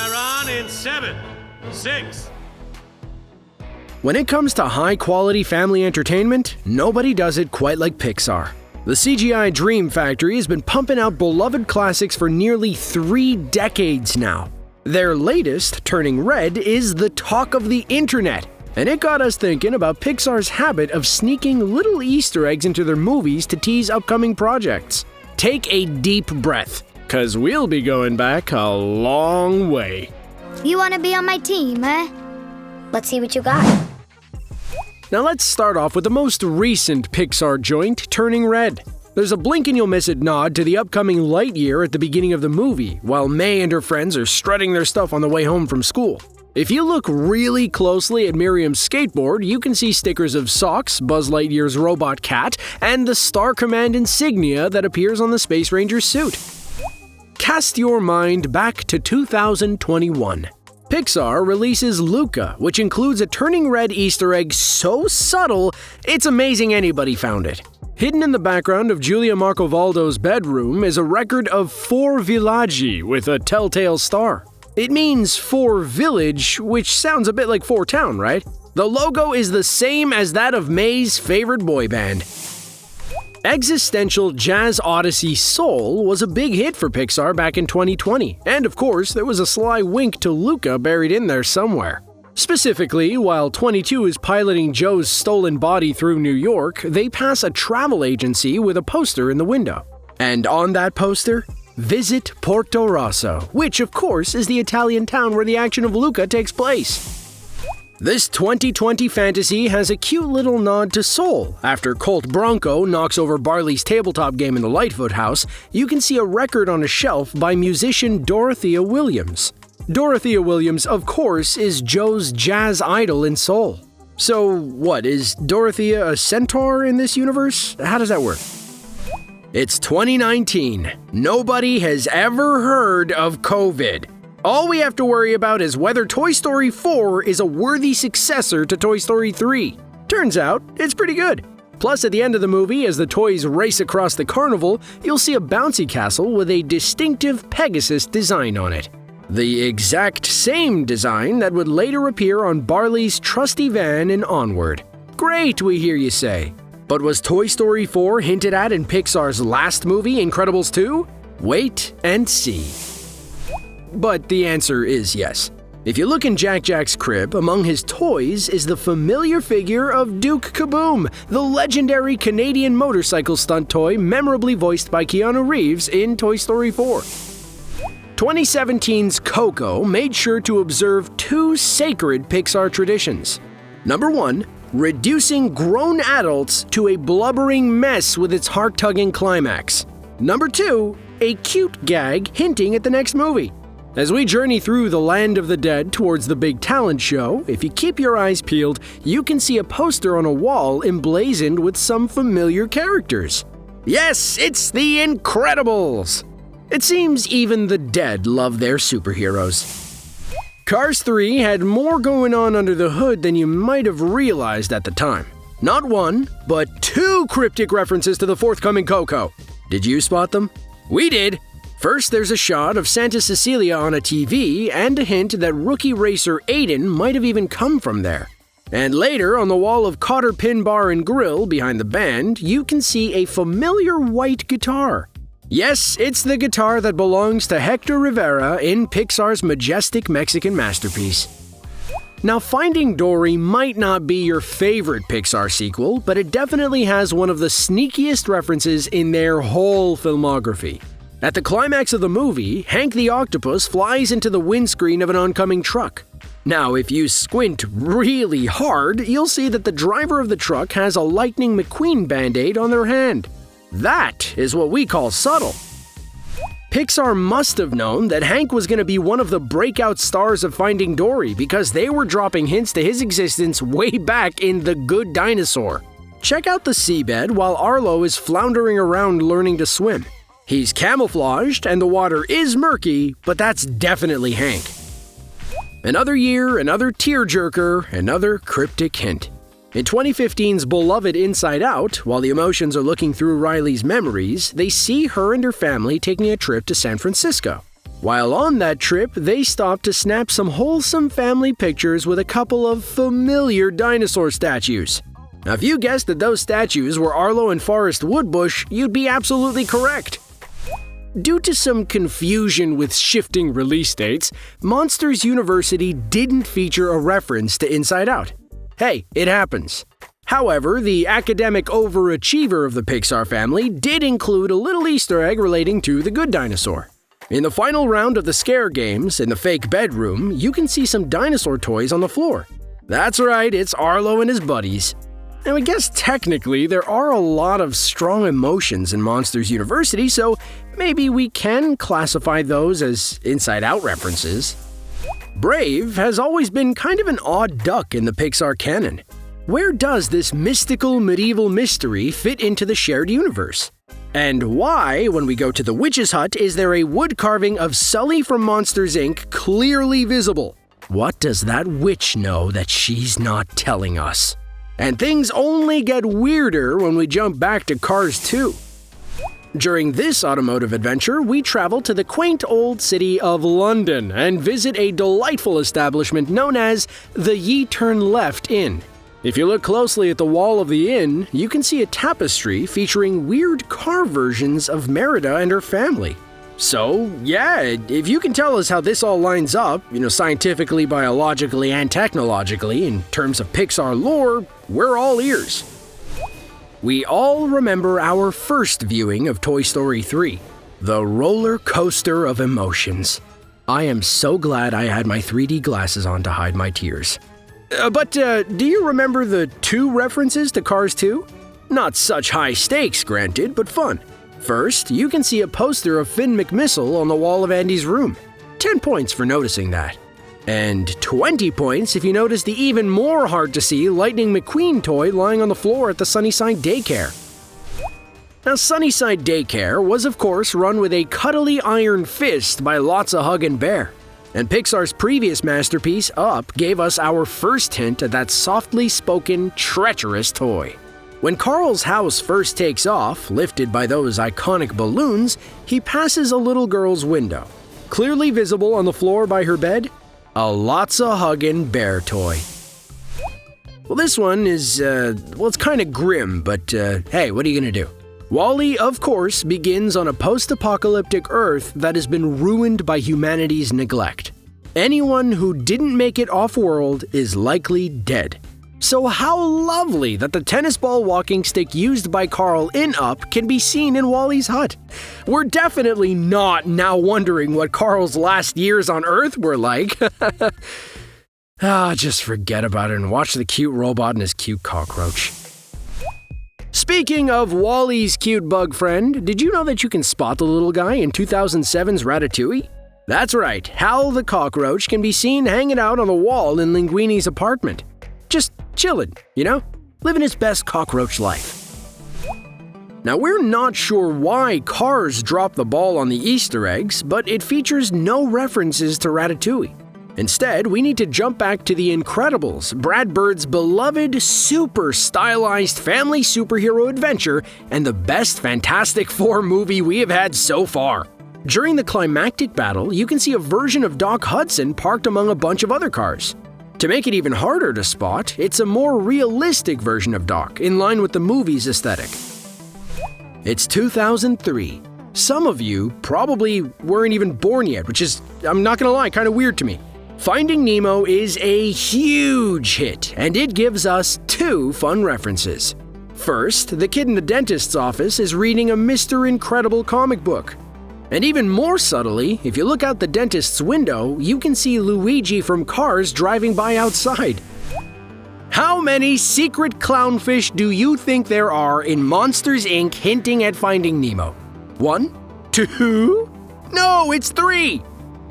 are on in 7, 6. When it comes to high-quality family entertainment, nobody does it quite like Pixar. The CGI Dream Factory has been pumping out beloved classics for nearly 3 decades now. Their latest, Turning Red, is the talk of the internet, and it got us thinking about Pixar's habit of sneaking little Easter eggs into their movies to tease upcoming projects. Take a deep breath, 'cause we'll be going back a long way. You want to be on my team, eh? Let's see what you got. Now let's start off with the most recent Pixar joint, Turning Red. There's a blink-and-you'll-miss-it nod to the upcoming Lightyear at the beginning of the movie, while May and her friends are strutting their stuff on the way home from school. If you look really closely at Miriam's skateboard, you can see stickers of socks, Buzz Lightyear's robot cat, and the Star Command insignia that appears on the Space Ranger's suit. Cast your mind back to 2021. Pixar releases Luca, which includes a Turning Red Easter egg so subtle, it's amazing anybody found it. Hidden in the background of Giulia Marcovaldo's bedroom is a record of 4 villaggi with a telltale star. It means 4 village, which sounds a bit like 4 town, right? The logo is the same as that of May's favorite boy band. Existential jazz odyssey Soul was a big hit for Pixar back in 2020, and of course there was a sly wink to Luca buried in there somewhere. Specifically, while 22 is piloting Joe's stolen body through New York, they pass a travel agency with a poster in the window. And on that poster, Visit Porto Rosso, which of course is the Italian town where the action of Luca takes place. This 2020 fantasy has a cute little nod to Soul. After Colt Bronco knocks over Barley's tabletop game in the Lightfoot house, you can see a record on a shelf by musician Dorothea Williams. Dorothea Williams, of course, is Joe's jazz idol in Soul. So what, is Dorothea a centaur in this universe? How does that work? It's 2019. Nobody has ever heard of COVID. All we have to worry about is whether Toy Story 4 is a worthy successor to Toy Story 3. Turns out, it's pretty good. Plus, at the end of the movie, as the toys race across the carnival, you'll see a bouncy castle with a distinctive Pegasus design on it. The exact same design that would later appear on Barley's trusty van in Onward. Great, we hear you say. But was Toy Story 4 hinted at in Pixar's last movie, Incredibles 2? Wait and see. But the answer is yes. If you look in Jack's crib, among his toys is the familiar figure of Duke Kaboom, the legendary Canadian motorcycle stunt toy memorably voiced by Keanu Reeves in Toy Story 4. 2017's Coco made sure to observe 2 sacred Pixar traditions. Number 1, reducing grown adults to a blubbering mess with its heart-tugging climax. Number 2, a cute gag hinting at the next movie. As we journey through the land of the dead towards the big talent show, if you keep your eyes peeled, you can see a poster on a wall emblazoned with some familiar characters. Yes, it's the Incredibles! It seems even the dead love their superheroes. Cars 3 had more going on under the hood than you might have realized at the time. Not 1, but 2 cryptic references to the forthcoming Coco. Did you spot them? We did! First, there's a shot of Santa Cecilia on a TV and a hint that rookie racer Aiden might have even come from there. And later, on the wall of Cotter Pin Bar and Grill behind the band, you can see a familiar white guitar. Yes, it's the guitar that belongs to Hector Rivera in Pixar's majestic Mexican masterpiece. Now, Finding Dory might not be your favorite Pixar sequel, but it definitely has one of the sneakiest references in their whole filmography. At the climax of the movie, Hank the Octopus flies into the windscreen of an oncoming truck. Now, if you squint really hard, you'll see that the driver of the truck has a Lightning McQueen band-aid on their hand. That is what we call subtle. Pixar must have known that Hank was going to be one of the breakout stars of Finding Dory because they were dropping hints to his existence way back in The Good Dinosaur. Check out the seabed while Arlo is floundering around learning to swim. He's camouflaged and the water is murky, but that's definitely Hank. Another year, another tearjerker, another cryptic hint. In 2015's beloved Inside Out, while the emotions are looking through Riley's memories, they see her and her family taking a trip to San Francisco. While on that trip, they stopped to snap some wholesome family pictures with a couple of familiar dinosaur statues. Now, if you guessed that those statues were Arlo and Forrest Woodbush, you'd be absolutely correct. Due to some confusion with shifting release dates, Monsters University didn't feature a reference to Inside Out. Hey, it happens. However, the academic overachiever of the Pixar family did include a little Easter egg relating to the Good Dinosaur. In the final round of the scare games, in the fake bedroom, you can see some dinosaur toys on the floor. That's right, it's Arlo and his buddies. Now, I guess technically there are a lot of strong emotions in Monsters University, so maybe we can classify those as Inside Out references. Brave has always been kind of an odd duck in the Pixar canon. Where does this mystical medieval mystery fit into the shared universe? And why, when we go to the witch's hut, is there a wood carving of Sully from Monsters, Inc. clearly visible? What does that witch know that she's not telling us? And things only get weirder when we jump back to Cars 2. During this automotive adventure, we travel to the quaint old city of London and visit a delightful establishment known as the Ye Turn Left Inn. If you look closely at the wall of the inn, you can see a tapestry featuring weird car versions of Merida and her family. So, yeah, if you can tell us how this all lines up, scientifically, biologically, and technologically, in terms of Pixar lore, we're all ears. We all remember our first viewing of Toy Story 3, the roller coaster of emotions. I am so glad I had my 3D glasses on to hide my tears. But do you remember the 2 references to Cars 2? Not such high stakes, granted, but fun. First, you can see a poster of Finn McMissile on the wall of Andy's room. 10 points for noticing that. And 20 points if you notice the even more hard-to-see Lightning McQueen toy lying on the floor at the Sunnyside Daycare. Now, Sunnyside Daycare was, of course, run with a cuddly iron fist by Lotsa Huggin' Bear. And Pixar's previous masterpiece, Up, gave us our first hint at that softly spoken, treacherous toy. When Carl's house first takes off, lifted by those iconic balloons, he passes a little girl's window. Clearly visible on the floor by her bed, a Lotsa Huggin' Bear toy. Well, this one is, it's kind of grim, but hey, what are you gonna do? WALL-E, of course, begins on a post-apocalyptic Earth that has been ruined by humanity's neglect. Anyone who didn't make it off-world is likely dead. So how lovely that the tennis ball walking stick used by Carl in Up can be seen in WALL-E's hut. We're definitely not now wondering what Carl's last years on Earth were like. Just forget about it and watch the cute robot and his cute cockroach. Speaking of WALL-E's cute bug friend, did you know that you can spot the little guy in 2007's Ratatouille? That's right, Hal the cockroach can be seen hanging out on the wall in Linguini's apartment. Just chillin', living his best cockroach life. Now, we're not sure why Cars dropped the ball on the Easter eggs, but it features no references to Ratatouille. Instead, we need to jump back to The Incredibles, Brad Bird's beloved, super stylized family superhero adventure and the best Fantastic Four movie we have had so far. During the climactic battle, you can see a version of Doc Hudson parked among a bunch of other cars. To make it even harder to spot, it's a more realistic version of Doc, in line with the movie's aesthetic. It's 2003. Some of you probably weren't even born yet, which is, I'm not gonna lie, kind of weird to me. Finding Nemo is a huge hit, and it gives us 2 fun references. First, the kid in the dentist's office is reading a Mr. Incredible comic book. And even more subtly, if you look out the dentist's window, you can see Luigi from Cars driving by outside. How many secret clownfish do you think there are in Monsters, Inc. hinting at Finding Nemo? 1? 2? No, it's 3!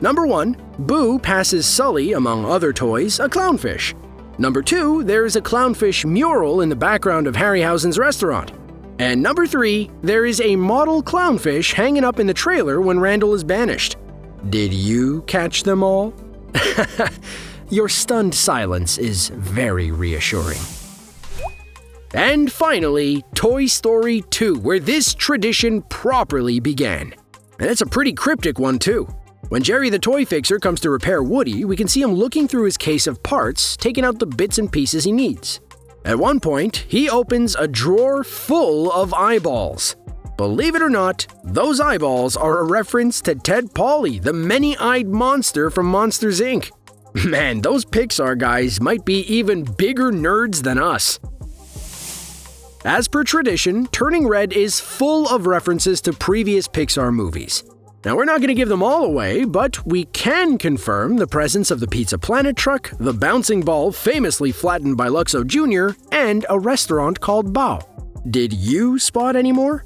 Number 1, Boo passes Sully, among other toys, a clownfish. Number 2, there is a clownfish mural in the background of Harryhausen's restaurant. And number 3, there is a model clownfish hanging up in the trailer when Randall is banished. Did you catch them all? Your stunned silence is very reassuring. And finally, Toy Story 2, where this tradition properly began. And it's a pretty cryptic one too. When Jerry the toy fixer comes to repair Woody, we can see him looking through his case of parts, taking out the bits and pieces he needs. At one point, he opens a drawer full of eyeballs. Believe it or not, those eyeballs are a reference to Ted Polly, the many-eyed monster from Monsters, Inc. Man, those Pixar guys might be even bigger nerds than us. As per tradition, Turning Red is full of references to previous Pixar movies. Now, we're not going to give them all away, but we can confirm the presence of the Pizza Planet truck, the bouncing ball famously flattened by Luxo Jr., and a restaurant called Bao. Did you spot any more?